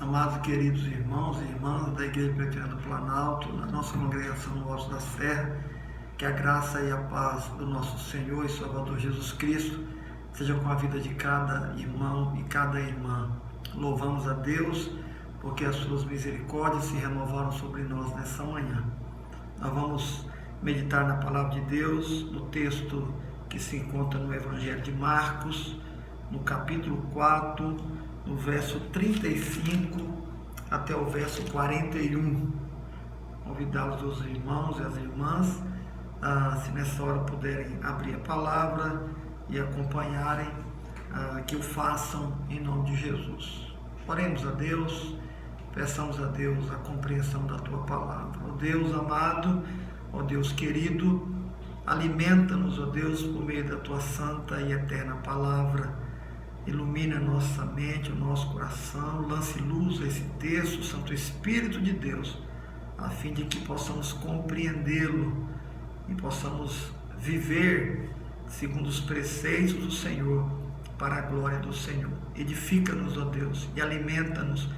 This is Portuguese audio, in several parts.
Amados queridos irmãos e irmãs da Igreja Presbiteriana do Planalto, na nossa congregação no Alto da Serra, que a graça e a paz do nosso Senhor e Salvador Jesus Cristo seja com a vida de cada irmão e cada irmã. Louvamos a Deus porque as suas misericórdias se renovaram sobre nós nessa manhã. Nós vamos meditar na palavra de Deus, no texto que se encontra no Evangelho de Marcos, no capítulo 4, no verso 35 até o verso 41. Convidá-los os irmãos e as irmãs, se nessa hora puderem abrir a palavra e acompanharem, que o façam em nome de Jesus. Oremos a Deus, peçamos a Deus a compreensão da Tua palavra. Ó Deus amado, ó Deus querido, alimenta-nos, ó Deus, por meio da Tua santa e eterna palavra. Ilumine a nossa mente, o nosso coração, lance luz a esse texto, Santo Espírito de Deus, a fim de que possamos compreendê-lo e possamos viver segundo os preceitos do Senhor, para a glória do Senhor. Edifica-nos, ó Deus, e alimenta-nos.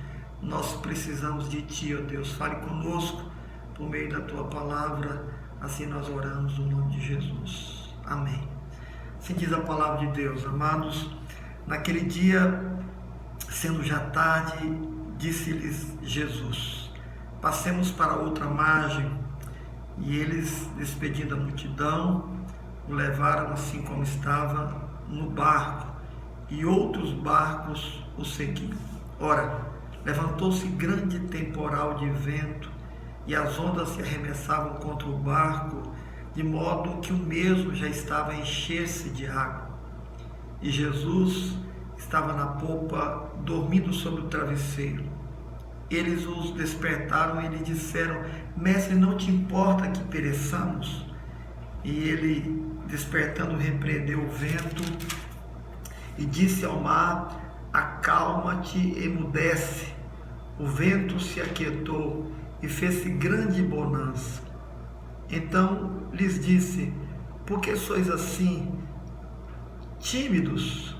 Nós precisamos de Ti, ó Deus. Fale conosco por meio da Tua palavra. Assim nós oramos no nome de Jesus. Amém. Assim diz a palavra de Deus, amados. Naquele dia, sendo já tarde, disse-lhes Jesus: passemos para outra margem. E eles, despedindo a multidão, o levaram assim como estava no barco, e outros barcos o seguiam. Ora, levantou-se grande temporal de vento, e as ondas se arremessavam contra o barco, de modo que o mesmo já estava a encher-se de água. E Jesus estava na popa, dormindo sobre o travesseiro. Eles os despertaram e lhe disseram: Mestre, não te importa que pereçamos? E ele, despertando, repreendeu o vento e disse ao mar: acalma-te e emudece. O vento se aquietou e fez-se grande bonança. Então lhes disse: por que sois assim tímidos?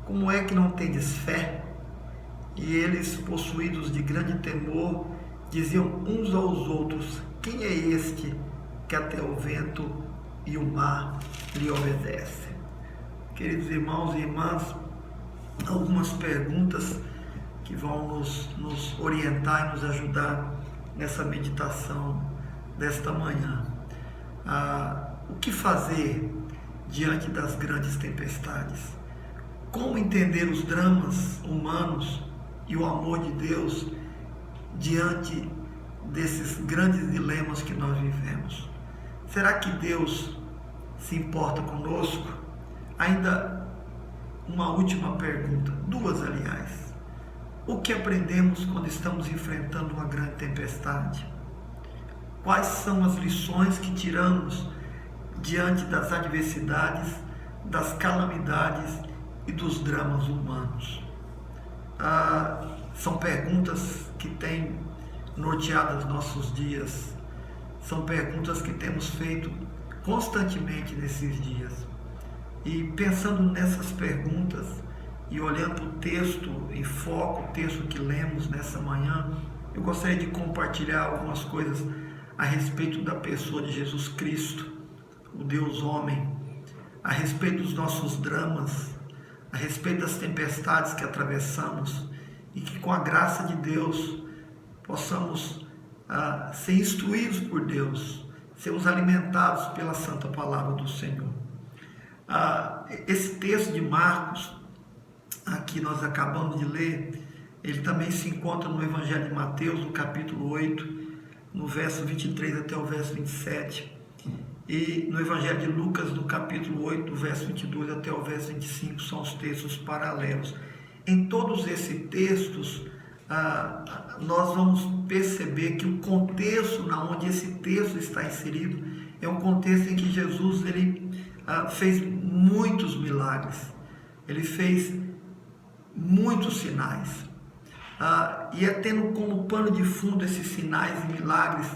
Como é que não tendes fé? E eles, possuídos de grande temor, diziam uns aos outros: quem é este que até o vento e o mar lhe obedecem? Queridos irmãos e irmãs, algumas perguntas que vão nos orientar e nos ajudar nessa meditação desta manhã. O que fazer diante das grandes tempestades? Como entender os dramas humanos e o amor de Deus diante desses grandes dilemas que nós vivemos? Será que Deus se importa conosco? Ainda uma última pergunta, duas aliás. O que aprendemos quando estamos enfrentando uma grande tempestade? Quais são as lições que tiramos diante das adversidades, das calamidades e dos dramas humanos? São perguntas que têm norteado os nossos dias, são perguntas que temos feito constantemente nesses dias. E pensando nessas perguntas e olhando o texto em foco, o texto que lemos nessa manhã, eu gostaria de compartilhar algumas coisas a respeito da pessoa de Jesus Cristo, o Deus homem, a respeito dos nossos dramas, a respeito das tempestades que atravessamos, e que com a graça de Deus possamos ser instruídos por Deus, sermos alimentados pela santa palavra do Senhor. Esse texto de Marcos, que nós acabamos de ler, ele também se encontra no Evangelho de Mateus, no capítulo 8, no verso 23 até o verso 27, e no Evangelho de Lucas, no capítulo 8, do verso 22 até o verso 25, são os textos paralelos. Em todos esses textos, nós vamos perceber que o contexto onde esse texto está inserido é um contexto em que Jesus ele fez muitos milagres, ele fez muitos sinais, e é tendo como pano de fundo esses sinais e milagres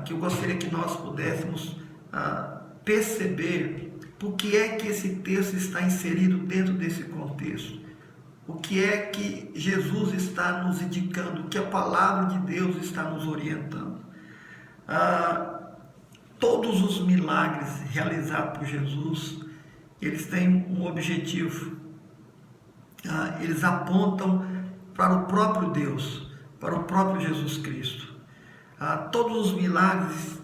que eu gostaria que nós pudéssemos perceber por que é que esse texto está inserido dentro desse contexto. o que é que Jesus está nos indicando, o que a palavra de Deus está nos orientando. Todos os milagres realizados por Jesus, eles têm um objetivo. Eles apontam para o próprio Deus, para o próprio Jesus Cristo. Todos os milagres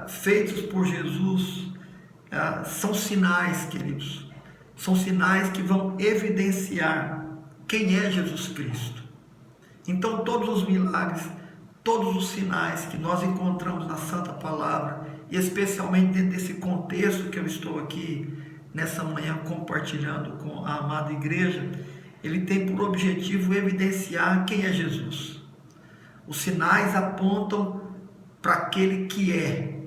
feitos por Jesus são sinais, queridos. São sinais que vão evidenciar quem é Jesus Cristo. Então, todos os milagres, todos os sinais que nós encontramos na Santa Palavra, e especialmente dentro desse contexto que eu estou aqui nessa manhã compartilhando com a amada igreja, ele tem por objetivo evidenciar quem é Jesus. Os sinais apontam para aquele que é.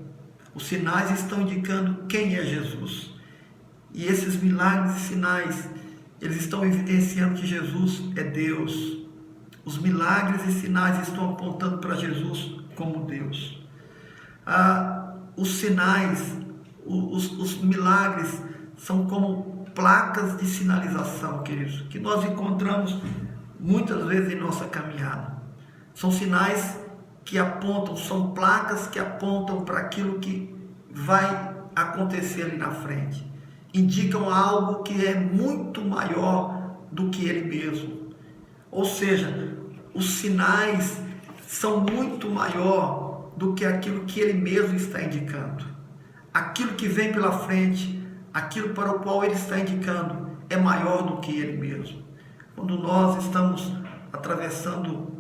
Os sinais estão indicando quem é Jesus. E esses milagres e sinais, eles estão evidenciando que Jesus é Deus. Os milagres e sinais estão apontando para Jesus como Deus. Os sinais, os milagres são como placas de sinalização, queridos, que nós encontramos muitas vezes em nossa caminhada. São sinais que apontam, são placas que apontam para aquilo que vai acontecer ali na frente. Indicam algo que é muito maior do que ele mesmo. Ou seja, os sinais são muito maior do que aquilo que ele mesmo está indicando. Aquilo que vem pela frente, aquilo para o qual ele está indicando, é maior do que ele mesmo. Quando nós estamos atravessando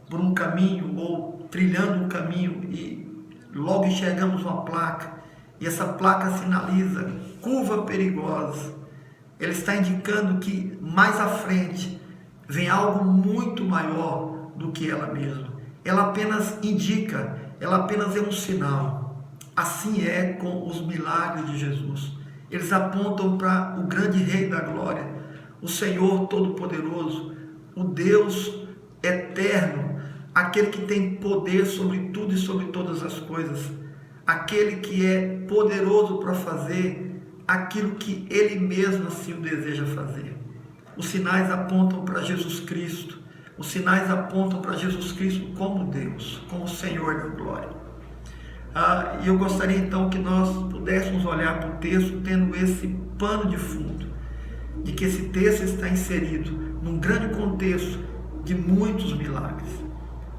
por um caminho ou trilhando um caminho e logo enxergamos uma placa, e essa placa sinaliza curva perigosa, ele está indicando que mais à frente vem algo muito maior do que ela mesma. Ela apenas indica, ela apenas é um sinal. Assim é com os milagres de Jesus. Eles apontam para o grande Rei da Glória, o Senhor Todo-Poderoso, o Deus eterno, aquele que tem poder sobre tudo e sobre todas as coisas, aquele que é poderoso para fazer aquilo que Ele mesmo assim o deseja fazer. Os sinais apontam para Jesus Cristo. Os sinais apontam para Jesus Cristo como Deus, como Senhor da glória. E eu gostaria então que nós pudéssemos olhar para o texto tendo esse pano de fundo, de que esse texto está inserido num grande contexto de muitos milagres.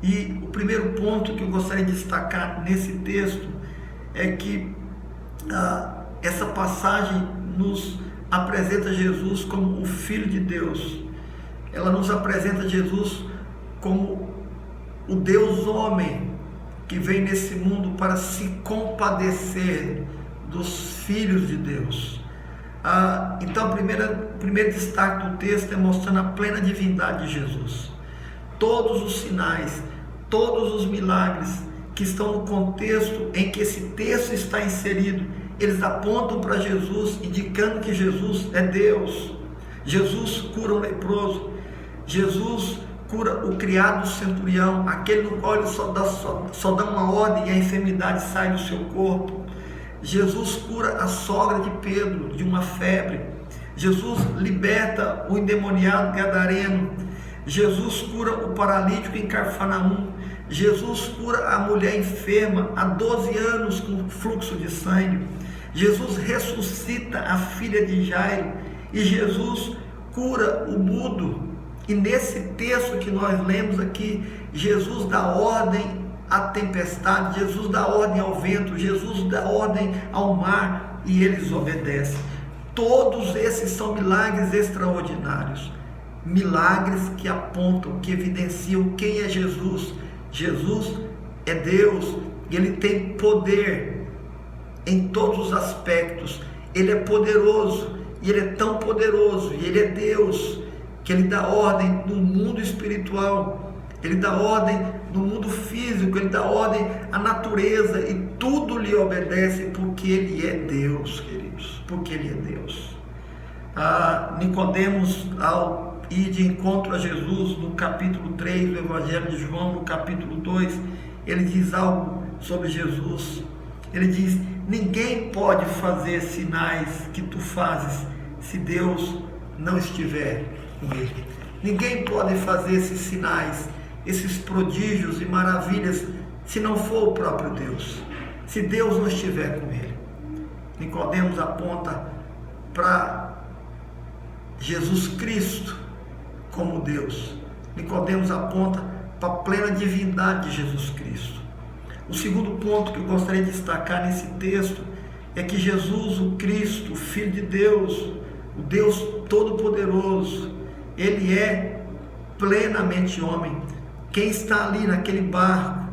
E o primeiro ponto que eu gostaria de destacar nesse texto é que essa passagem nos apresenta Jesus como o Filho de Deus. Ela nos apresenta Jesus como o Deus homem que vem nesse mundo para se compadecer dos filhos de Deus. Então, o primeiro destaque do texto é mostrando a plena divindade de Jesus. Todos os sinais, todos os milagres que estão no contexto em que esse texto está inserido, eles apontam para Jesus, indicando que Jesus é Deus. Jesus cura o leproso, Jesus cura o criado do centurião, aquele no qual ele só dá uma ordem e a enfermidade sai do seu corpo. Jesus cura a sogra de Pedro de uma febre. Jesus liberta o endemoniado gadareno. Jesus cura o paralítico em Cafarnaum. Jesus cura a mulher enferma há 12 anos com fluxo de sangue. Jesus ressuscita a filha de Jairo. E Jesus cura o mudo. E nesse texto que nós lemos aqui, Jesus dá ordem à tempestade, Jesus dá ordem ao vento, Jesus dá ordem ao mar e eles obedecem. Todos esses são milagres extraordinários. Milagres que apontam, que evidenciam quem é Jesus. Jesus é Deus e Ele tem poder em todos os aspectos. Ele é poderoso e Ele é tão poderoso e Ele é Deus que Ele dá ordem no mundo espiritual, Ele dá ordem no mundo físico, Ele dá ordem à natureza e tudo lhe obedece porque Ele é Deus, queridos, porque Ele é Deus. Nicodemos, ao ir de encontro a Jesus no capítulo 3 do Evangelho de João, no capítulo 2, ele diz algo sobre Jesus. Ele diz: ninguém pode fazer sinais que tu fazes se Deus não estiver com ele. Ninguém pode fazer esses sinais, esses prodígios e maravilhas, se não for o próprio Deus, se Deus não estiver com ele. Nicodemos aponta para Jesus Cristo como Deus. Nicodemos aponta para a plena divindade de Jesus Cristo. O segundo ponto que eu gostaria de destacar nesse texto é que Jesus, o Cristo, o Filho de Deus, o Deus Todo-Poderoso, ele é plenamente homem. Quem está ali naquele barco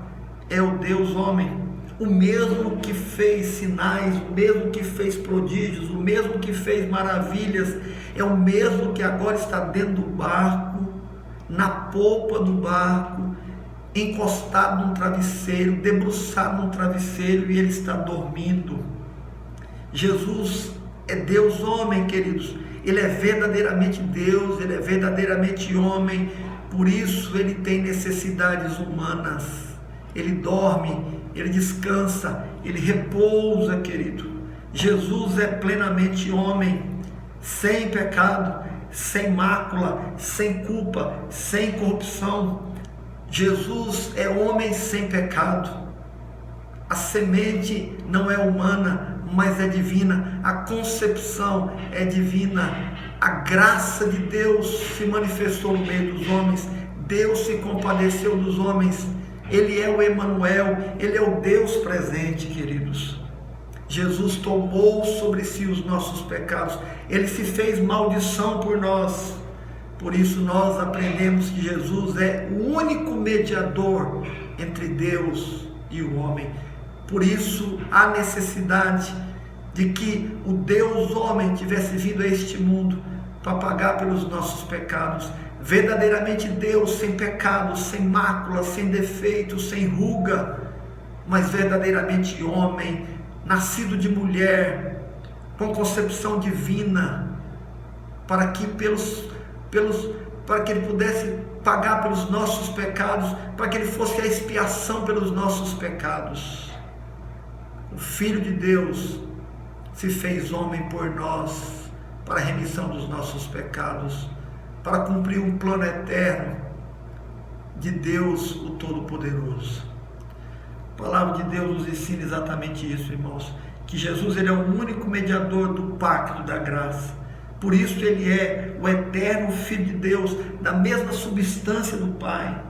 é o Deus homem, o mesmo que fez sinais, o mesmo que fez prodígios, o mesmo que fez maravilhas, é o mesmo que agora está dentro do barco, na polpa do barco, encostado num travesseiro, debruçado num travesseiro, e ele está dormindo. Jesus é Deus homem, queridos. Ele é verdadeiramente Deus, ele é verdadeiramente homem, por isso ele tem necessidades humanas. Ele dorme, ele descansa, ele repousa, querido. Jesus é plenamente homem, sem pecado, sem mácula, sem culpa, sem corrupção. Jesus é homem sem pecado. A semente não é humana, mas é divina. A concepção é divina. A graça de Deus se manifestou no meio dos homens. Deus se compadeceu dos homens. Ele é o Emanuel, ele é o Deus presente, queridos. Jesus tomou sobre si os nossos pecados. Ele se fez maldição por nós. Por isso nós aprendemos que Jesus é o único mediador entre Deus e o homem. Por isso há necessidade de que o Deus homem tivesse vindo a este mundo para pagar pelos nossos pecados. Verdadeiramente Deus, sem pecado, sem mácula, sem defeito, sem ruga, mas verdadeiramente homem, nascido de mulher, com concepção divina, para que para que ele pudesse pagar pelos nossos pecados, para que ele fosse a expiação pelos nossos pecados. O Filho de Deus se fez homem por nós, para a remissão dos nossos pecados, para cumprir um plano eterno de Deus, o Todo-Poderoso. A palavra de Deus nos ensina exatamente isso, irmãos, que Jesus ele é o único mediador do pacto da graça. Por isso ele é o eterno Filho de Deus, da mesma substância do Pai,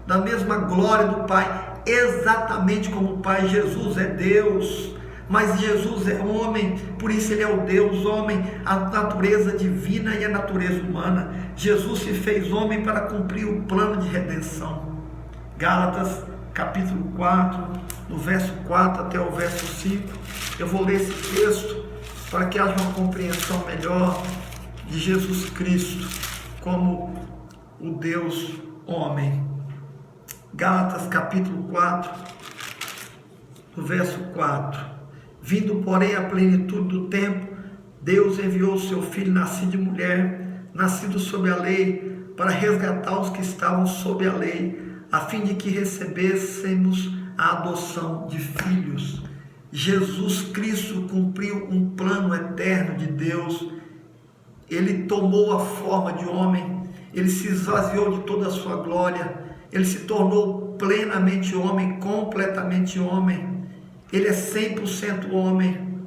da mesma glória do Pai, exatamente como o Pai. Jesus é Deus, mas Jesus é homem, por isso ele é o Deus homem, a natureza divina e a natureza humana. Jesus se fez homem para cumprir o plano de redenção. Gálatas capítulo 4, do verso 4 até o verso 5, eu vou ler esse texto para que haja uma compreensão melhor de Jesus Cristo como o Deus homem. Gálatas capítulo 4, do verso 4. Vindo, porém, à plenitude do tempo, Deus enviou o seu Filho, nascido de mulher, nascido sob a lei, para resgatar os que estavam sob a lei, a fim de que recebêssemos a adoção de filhos. Jesus Cristo cumpriu um plano eterno de Deus. Ele tomou a forma de homem, ele se esvaziou de toda a sua glória, ele se tornou plenamente homem, completamente homem. Ele é 100% homem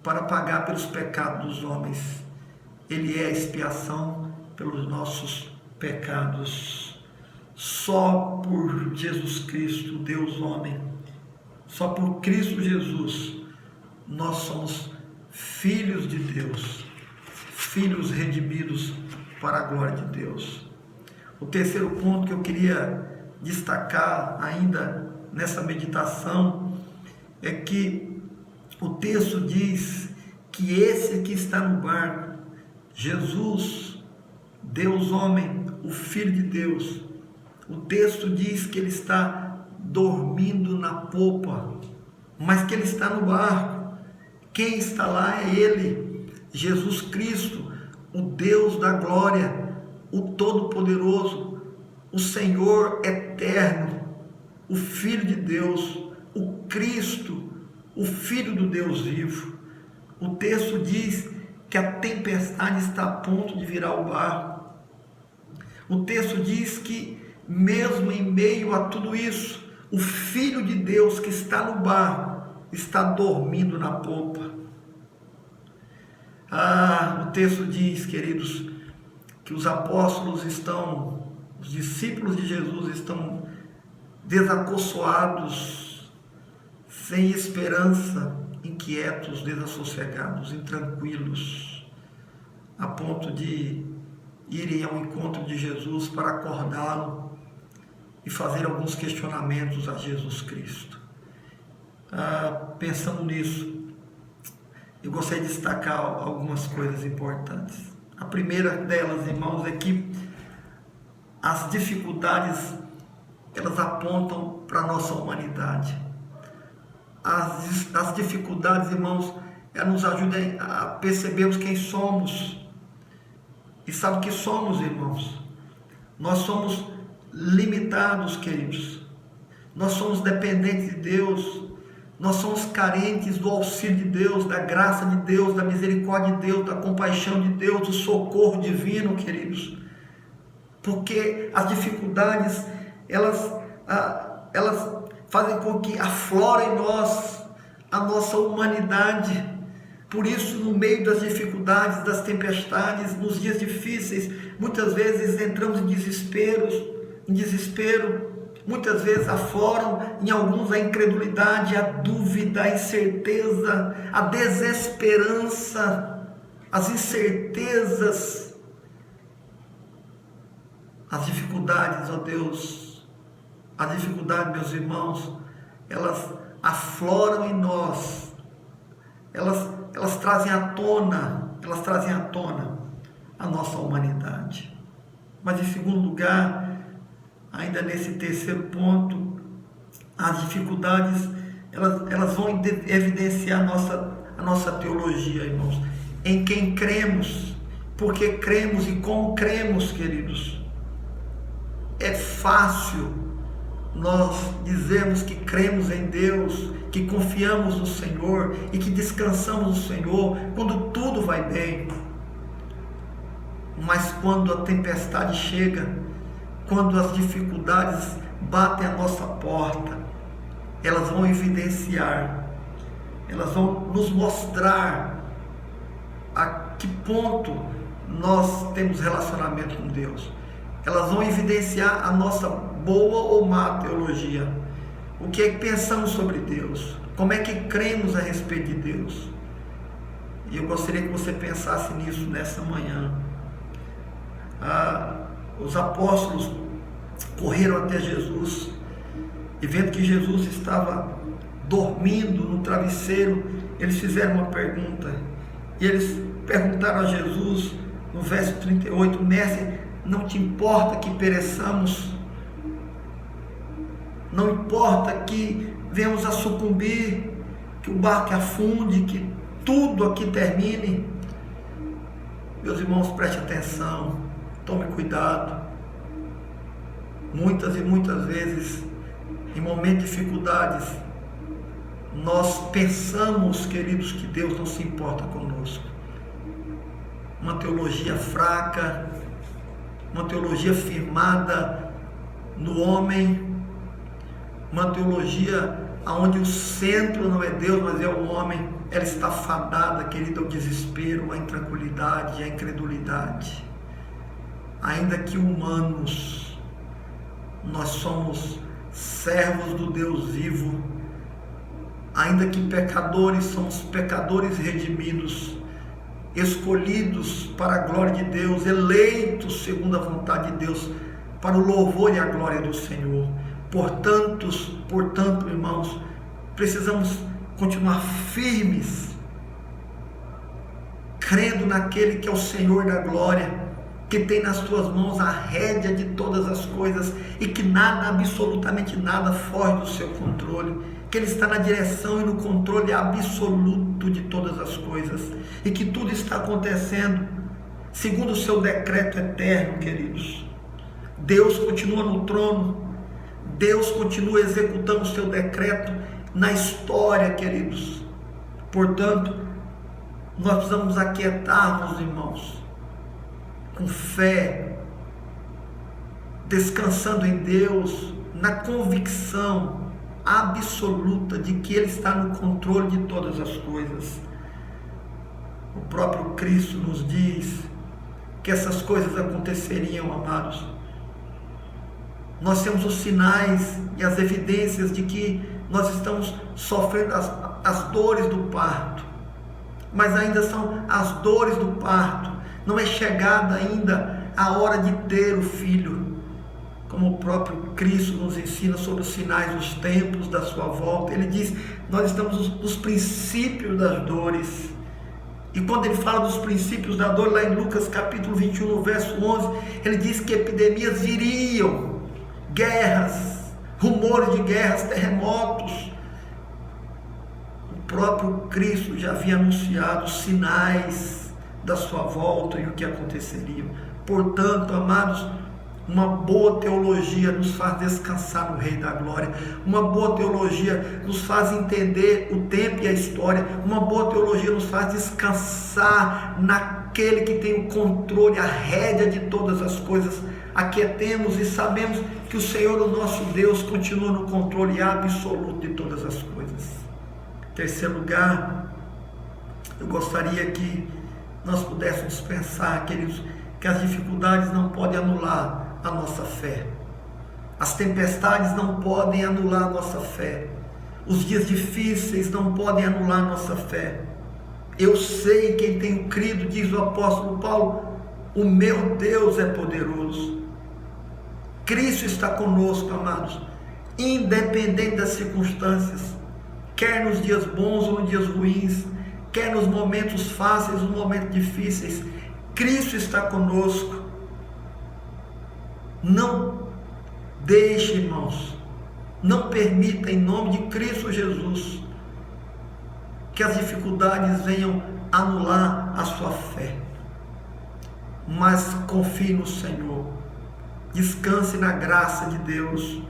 para pagar pelos pecados dos homens. Ele é a expiação pelos nossos pecados. Só por Jesus Cristo, Deus homem, só por Cristo Jesus, nós somos filhos de Deus, filhos redimidos para a glória de Deus. O terceiro ponto que eu queria destacar ainda nessa meditação é que o texto diz que esse que está no barco, Jesus, Deus homem, o Filho de Deus, o texto diz que ele está dormindo na popa, mas que ele está no barco. Quem está lá é ele, Jesus Cristo, o Deus da glória, o Todo-Poderoso, o Senhor eterno, o Filho de Deus, o Cristo, o Filho do Deus vivo. O texto diz que a tempestade está a ponto de virar o barco. O texto diz que, mesmo em meio a tudo isso, o Filho de Deus que está no barco está dormindo na popa. O texto diz, queridos, que os apóstolos os discípulos de Jesus estão desacossoados, sem esperança, inquietos, desassossegados, intranquilos, a ponto de irem ao encontro de Jesus para acordá-lo e fazer alguns questionamentos a Jesus Cristo. Pensando nisso, eu gostaria de destacar algumas coisas importantes. A primeira delas, irmãos, é que as dificuldades, elas apontam para a nossa humanidade. As dificuldades, irmãos, elas nos ajudam a percebermos quem somos. E sabe o que somos, irmãos? Nós somos limitados, queridos. Nós somos dependentes de Deus. Nós somos carentes do auxílio de Deus, da graça de Deus, da misericórdia de Deus, da compaixão de Deus, do socorro divino, queridos. Porque as dificuldades, elas fazem com que aflore em nós a nossa humanidade. Por isso, no meio das dificuldades, das tempestades, nos dias difíceis, muitas vezes entramos em desespero. Muitas vezes afloram em alguns a incredulidade, a dúvida, a incerteza, a desesperança, as incertezas, as dificuldades, ó Deus, as dificuldades, meus irmãos, elas afloram em nós, elas trazem à tona a nossa humanidade. Mas em segundo lugar, ainda nesse terceiro ponto, as dificuldades, elas vão evidenciar a nossa teologia, irmãos. Em quem cremos, porque cremos e como cremos, queridos. É fácil nós dizermos que cremos em Deus, que confiamos no Senhor e que descansamos no Senhor quando tudo vai bem. Mas quando a tempestade chega, quando as dificuldades batem a nossa porta, elas vão evidenciar, elas vão nos mostrar a que ponto nós temos relacionamento com Deus. Elas vão evidenciar a nossa boa ou má teologia. O que é que pensamos sobre Deus? Como é que cremos a respeito de Deus? E eu gostaria que você pensasse nisso nessa manhã. Os apóstolos correram até Jesus e, vendo que Jesus estava dormindo no travesseiro, eles fizeram uma pergunta. E eles perguntaram a Jesus, no verso 38, Mestre, não te importa que pereçamos? Não importa que venhamos a sucumbir, que o barco afunde, que tudo aqui termine? Meus irmãos, preste atenção, tome cuidado. Muitas e muitas vezes, em momentos de dificuldades, nós pensamos, queridos, que Deus não se importa conosco. Uma teologia fraca, uma teologia firmada no homem, uma teologia onde o centro não é Deus, mas é o homem, ela está fadada, querido, ao desespero, à intranquilidade, à incredulidade. Ainda que humanos, nós somos servos do Deus vivo. Ainda que pecadores, somos pecadores redimidos, escolhidos para a glória de Deus, eleitos segundo a vontade de Deus, para o louvor e a glória do Senhor. Portanto, irmãos, precisamos continuar firmes, crendo naquele que é o Senhor da glória, que tem nas tuas mãos a rédea de todas as coisas e que nada, absolutamente nada, foge do seu controle, que Ele está na direção e no controle absoluto de todas as coisas e que tudo está acontecendo segundo o seu decreto eterno, queridos. Deus continua no trono, Deus continua executando o seu decreto na história, queridos. Portanto, Nós precisamos aquietar-nos, irmãos, com fé, descansando em Deus, na convicção absoluta de que Ele está no controle de todas as coisas. O próprio Cristo nos diz que essas coisas aconteceriam, amados. Nós temos os sinais e as evidências de que nós estamos sofrendo as dores do parto, mas ainda são as dores do parto, não é chegada ainda a hora de ter o filho, como o próprio Cristo nos ensina sobre os sinais dos tempos da sua volta. Ele diz, nós estamos nos princípios das dores, e quando ele fala dos princípios da dor, lá em Lucas capítulo 21, no verso 11, ele diz que epidemias viriam, guerras, rumores de guerras, terremotos. O próprio Cristo já havia anunciado os sinais da sua volta e o que aconteceria. Portanto, amados, uma boa teologia nos faz descansar no Rei da Glória. Uma boa teologia nos faz entender o tempo e a história. Uma boa teologia nos faz descansar naquele que tem o controle, a rédea de todas as coisas. Aquietemos e sabemos que o Senhor, o nosso Deus, continua no controle absoluto de todas as coisas. Em terceiro lugar, eu gostaria que nós pudéssemos pensar, queridos, que as dificuldades não podem anular a nossa fé. As tempestades não podem anular a nossa fé. Os dias difíceis não podem anular a nossa fé. Eu sei quem tenho crido, diz o apóstolo Paulo, o meu Deus é poderoso. Cristo está conosco, amados, independente das circunstâncias, quer nos dias bons ou nos dias ruins, quer nos momentos fáceis ou nos momentos difíceis. Cristo está conosco. Não deixe, irmãos, não permita, em nome de Cristo Jesus, que as dificuldades venham anular a sua fé, mas confie no Senhor, descanse na graça de Deus,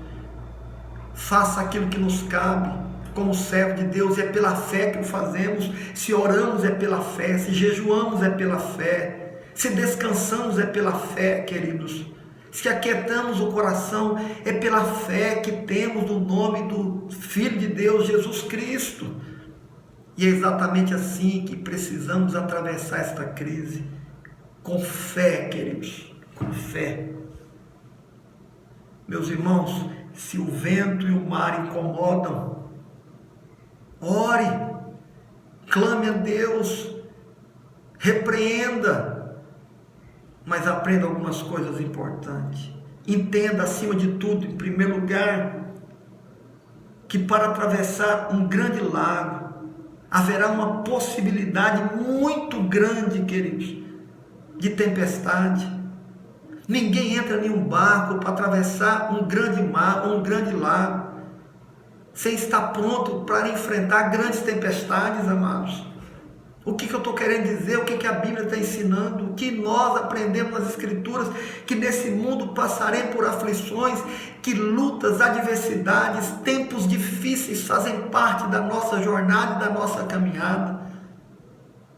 faça aquilo que nos cabe como servo de Deus. É pela fé que o fazemos. Se oramos é pela fé, se jejuamos é pela fé, se descansamos é pela fé, queridos. Se aquietamos o coração, é pela fé que temos no nome do Filho de Deus, Jesus Cristo. E é exatamente assim que precisamos atravessar esta crise, com fé, queridos, com fé. Meus irmãos, se o vento e o mar incomodam, ore, clame a Deus, repreenda, mas aprenda algumas coisas importantes. Entenda, acima de tudo, em primeiro lugar, que para atravessar um grande lago, haverá uma possibilidade muito grande, queridos, de tempestade. Ninguém entra em um barco para atravessar um grande mar ou um grande lago sem estar pronto para enfrentar grandes tempestades, amados. O que eu estou querendo dizer? O que a Bíblia está ensinando? O que nós aprendemos nas Escrituras? Que nesse mundo passaremos por aflições, que lutas, adversidades, tempos difíceis fazem parte da nossa jornada e da nossa caminhada.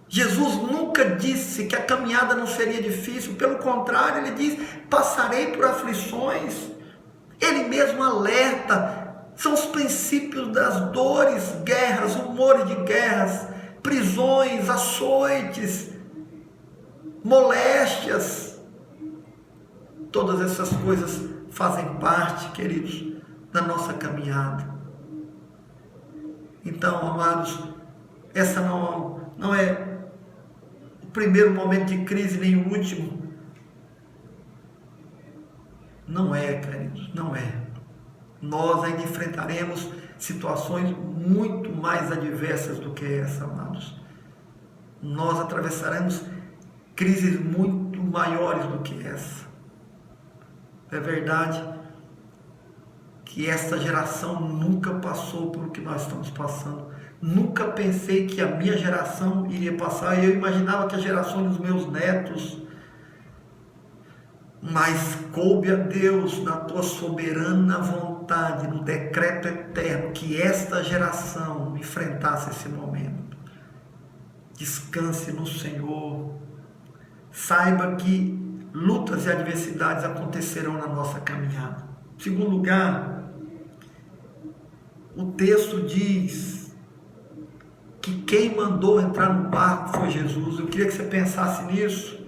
Jesus nunca disse que a caminhada não seria difícil, pelo contrário, ele diz, passarei por aflições. Ele mesmo alerta, são os princípios das dores, guerras, rumores de guerras, prisões, açoites, moléstias. Todas essas coisas fazem parte, queridos, da nossa caminhada. Então, amados, essa não é o primeiro momento de crise, nem o último. Não é, queridos, não é. Nós ainda enfrentaremos situações muito mais adversas do que essa, amados. Nós atravessaremos crises muito maiores do que essa. É verdade que esta geração nunca passou por o que nós estamos passando. Nunca pensei que a minha geração iria passar. Eu imaginava que a geração dos meus netos, mas coube a Deus, na tua soberana vontade, no decreto eterno, que esta geração enfrentasse esse momento. Descanse no Senhor. Saiba que lutas e adversidades acontecerão na nossa caminhada. Em segundo lugar, o texto diz que quem mandou entrar no barco foi Jesus. Eu queria que você pensasse nisso.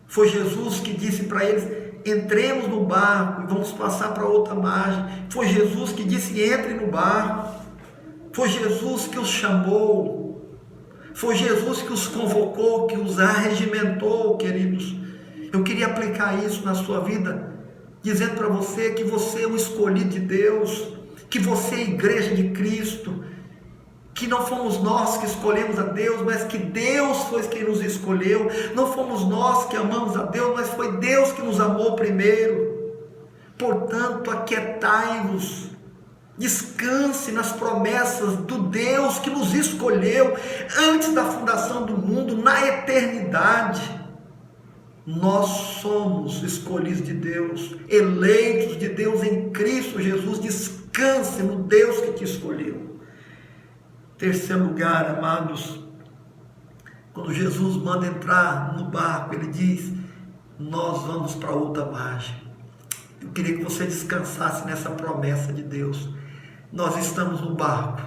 Foi Jesus que disse para eles: entremos no barco e vamos passar para outra margem. Foi Jesus que disse: entre no barco. Foi Jesus que os chamou. Foi Jesus que os convocou, que os arregimentou, queridos. Eu queria aplicar isso na sua vida, dizendo para você que você é um escolhido de Deus, que você é a igreja de Cristo, que não fomos nós que escolhemos a Deus, mas que Deus foi quem nos escolheu. Não fomos nós que amamos a Deus, mas foi Deus que nos amou primeiro. Portanto, aquietai-vos, descanse nas promessas do Deus que nos escolheu antes da fundação do mundo, na eternidade. Nós somos escolhidos de Deus, eleitos de Deus em Cristo Jesus. Descanse no Deus que te escolheu. Terceiro lugar, amados, quando Jesus manda entrar no barco, ele diz: nós vamos para outra margem. Eu queria que você descansasse nessa promessa de Deus. Nós estamos no barco,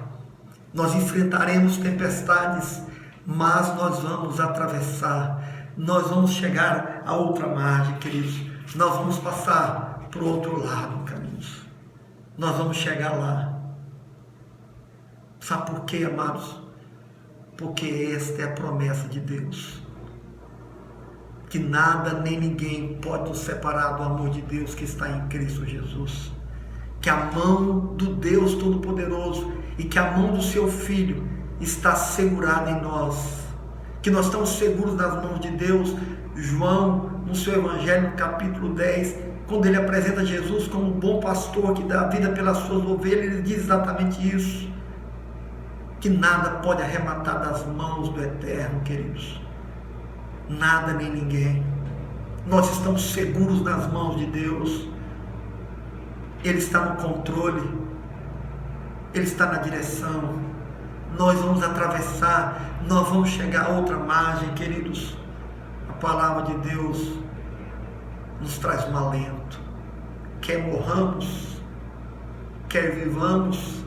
nós enfrentaremos tempestades, mas nós vamos atravessar, nós vamos chegar a outra margem, queridos. Nós vamos passar para o outro lado, queridos. Nós vamos chegar lá. Sabe por quê, amados? Porque esta é a promessa de Deus. Que nada nem ninguém pode nos separar do amor de Deus que está em Cristo Jesus. Que a mão do Deus Todo-Poderoso e que a mão do seu Filho está segurada em nós. Que nós estamos seguros nas mãos de Deus. João, no seu Evangelho, no capítulo 10, quando ele apresenta Jesus como um bom pastor que dá a vida pelas suas ovelhas, ele diz exatamente isso. Que nada pode arrematar das mãos do Eterno, queridos. Nada nem ninguém. Nós estamos seguros nas mãos de Deus. Ele está no controle. Ele está na direção. Nós vamos atravessar. Nós vamos chegar a outra margem, queridos. A palavra de Deus nos traz um alento. Quer morramos, quer vivamos,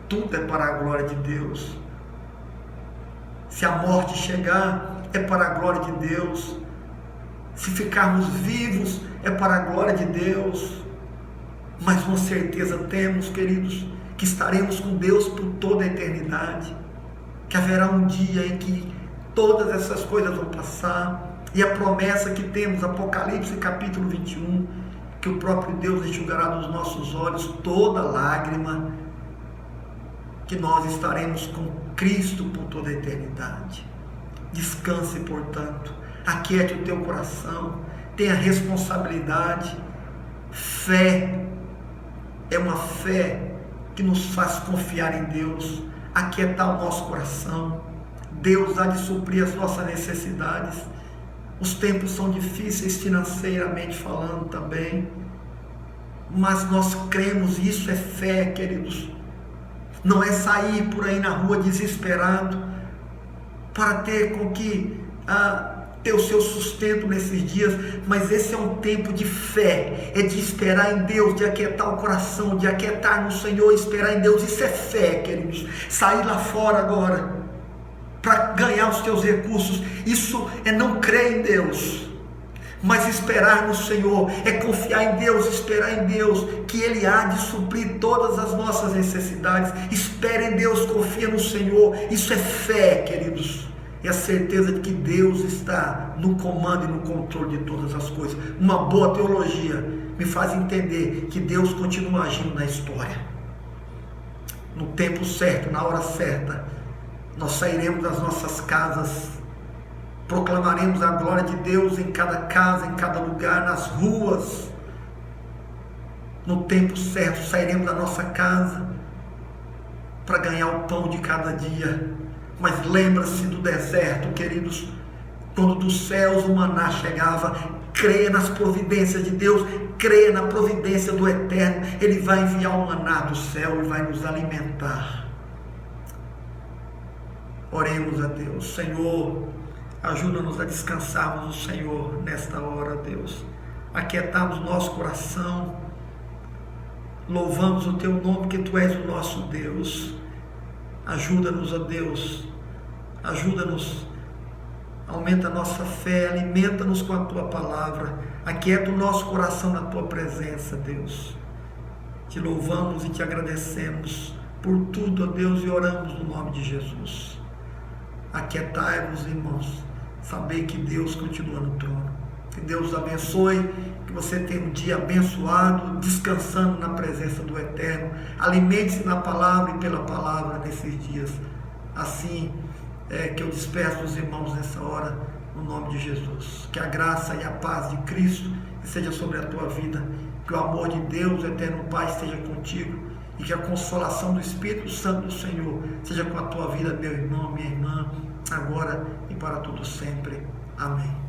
tudo é para a glória de Deus. Se a morte chegar, é para a glória de Deus. Se ficarmos vivos, é para a glória de Deus. Mas uma certeza temos, queridos, que estaremos com Deus por toda a eternidade. Que haverá um dia em que todas essas coisas vão passar. E a promessa que temos, Apocalipse capítulo 21, que o próprio Deus enxugará dos nossos olhos toda lágrima, que nós estaremos com Cristo por toda a eternidade. Descanse, portanto, aquiete o teu coração, tenha responsabilidade. Fé é uma fé que nos faz confiar em Deus, aquietar o nosso coração. Deus há de suprir as nossas necessidades. Os tempos são difíceis financeiramente falando também, mas nós cremos, e isso é fé, queridos. Não é sair por aí na rua desesperado para ter com que ter o seu sustento nesses dias, mas esse é um tempo de fé, é de esperar em Deus, de aquietar o coração, de aquietar no Senhor, esperar em Deus. Isso é fé, queridos. Sair lá fora agora para ganhar os teus recursos, isso é não crer em Deus. Mas esperar no Senhor é confiar em Deus, esperar em Deus, que Ele há de suprir todas as nossas necessidades. Espere em Deus, confia no Senhor. Isso é fé, queridos. É a certeza de que Deus está no comando e no controle de todas as coisas. Uma boa teologia me faz entender que Deus continua agindo na história. No tempo certo, na hora certa, nós sairemos das nossas casas, proclamaremos a glória de Deus em cada casa, em cada lugar, nas ruas. No tempo certo, sairemos da nossa casa para ganhar o pão de cada dia. Mas lembra-se do deserto, queridos, quando dos céus o maná chegava. Creia nas providências de Deus, creia na providência do Eterno. Ele vai enviar o maná do céu e vai nos alimentar. Oremos a Deus. Senhor, ajuda-nos a descansarmos no Senhor nesta hora, Deus. Aquietarmos nosso coração. Louvamos o Teu nome, que Tu és o nosso Deus. Ajuda-nos, ó Deus. Ajuda-nos. Aumenta a nossa fé. Alimenta-nos com a Tua palavra. Aquieta o nosso coração na Tua presença, Deus. Te louvamos e Te agradecemos por tudo, ó Deus, e oramos no nome de Jesus. Aquietai-vos, irmãos. Saber que Deus continua no trono. Que Deus abençoe, que você tenha um dia abençoado, descansando na presença do Eterno. Alimente-se na palavra e pela palavra nesses dias. Assim que eu despeço os irmãos nessa hora, no nome de Jesus. Que a graça e a paz de Cristo seja sobre a tua vida. Que o amor de Deus, o Eterno Pai, esteja contigo. E que a consolação do Espírito Santo do Senhor seja com a tua vida, meu irmão, minha irmã, agora e para todo sempre. Amém.